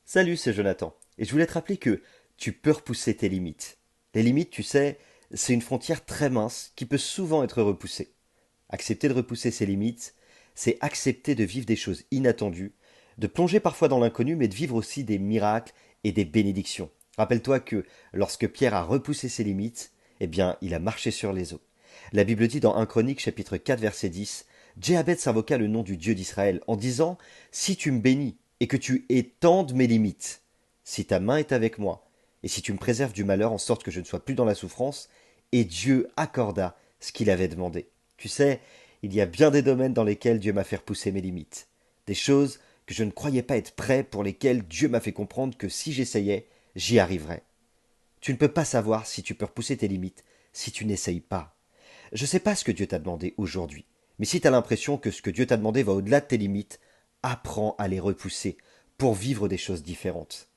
Salut, c'est Jonathan. Et je voulais te rappeler que tu peux repousser tes limites. Les limites, tu sais, c'est une frontière très mince qui peut souvent être repoussée. Accepter de repousser ses limites, c'est accepter de vivre des choses inattendues, de plonger parfois dans l'inconnu, mais de vivre aussi des miracles et des bénédictions. Rappelle-toi que lorsque Pierre a repoussé ses limites, eh bien, il a marché sur les eaux. La Bible dit dans 1 Chronique chapitre 4 verset 10, Jéhabed s'invoqua le nom du Dieu d'Israël en disant, si tu me bénis et que tu étendes mes limites, si ta main est avec moi, et si tu me préserves du malheur en sorte que je ne sois plus dans la souffrance, et Dieu accorda ce qu'il avait demandé. Tu sais, il y a bien des domaines dans lesquels Dieu m'a fait repousser mes limites. Des choses que je ne croyais pas être prêt, pour lesquelles Dieu m'a fait comprendre que si j'essayais, j'y arriverais. Tu ne peux pas savoir si tu peux repousser tes limites si tu n'essayes pas. Je ne sais pas ce que Dieu t'a demandé aujourd'hui, mais si tu as l'impression que ce que Dieu t'a demandé va au-delà de tes limites, apprends à les repousser pour vivre des choses différentes.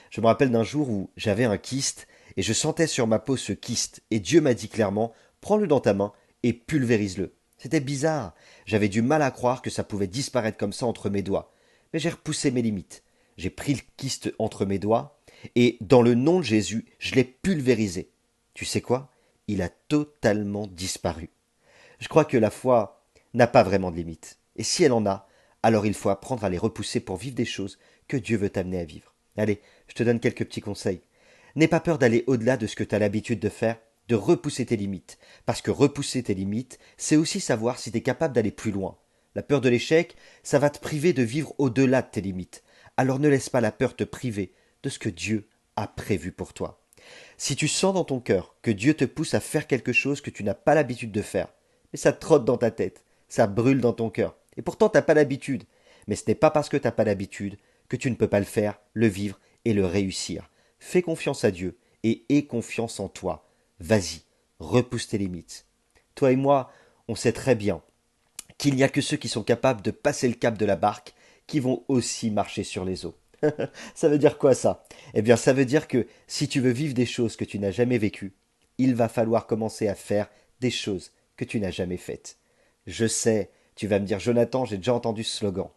Je me rappelle d'un jour où j'avais un kyste et je sentais sur ma peau ce kyste et Dieu m'a dit clairement, prends-le dans ta main et pulvérise-le. C'était bizarre, j'avais du mal à croire que ça pouvait disparaître comme ça entre mes doigts. Mais j'ai repoussé mes limites. J'ai pris le kyste entre mes doigts et dans le nom de Jésus, je l'ai pulvérisé. Tu sais quoi? Il a totalement disparu. Je crois que la foi n'a pas vraiment de limite. Et si elle en a, alors il faut apprendre à les repousser pour vivre des choses que Dieu veut t'amener à vivre. Allez, je te donne quelques petits conseils. N'aie pas peur d'aller au-delà de ce que tu as l'habitude de faire, de repousser tes limites. Parce que repousser tes limites, c'est aussi savoir si tu es capable d'aller plus loin. La peur de l'échec, ça va te priver de vivre au-delà de tes limites. Alors ne laisse pas la peur te priver de ce que Dieu a prévu pour toi. Si tu sens dans ton cœur que Dieu te pousse à faire quelque chose que tu n'as pas l'habitude de faire, mais ça trotte dans ta tête, ça brûle dans ton cœur, et pourtant tu n'as pas l'habitude, mais ce n'est pas parce que tu n'as pas l'habitude que tu ne peux pas le faire, le vivre et le réussir. Fais confiance à Dieu et aie confiance en toi. Vas-y, repousse tes limites. Toi et moi, on sait très bien qu'il n'y a que ceux qui sont capables de passer le cap de la barque qui vont aussi marcher sur les eaux. Ça veut dire quoi ça? Eh bien ça veut dire que si tu veux vivre des choses que tu n'as jamais vécues, il va falloir commencer à faire des choses que tu n'as jamais faites. Je sais, tu vas me dire Jonathan, j'ai déjà entendu ce slogan.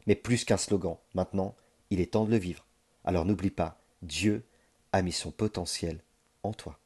Mais plus qu'un slogan, maintenant, il est temps de le vivre. Alors n'oublie pas, Dieu a mis son potentiel en toi.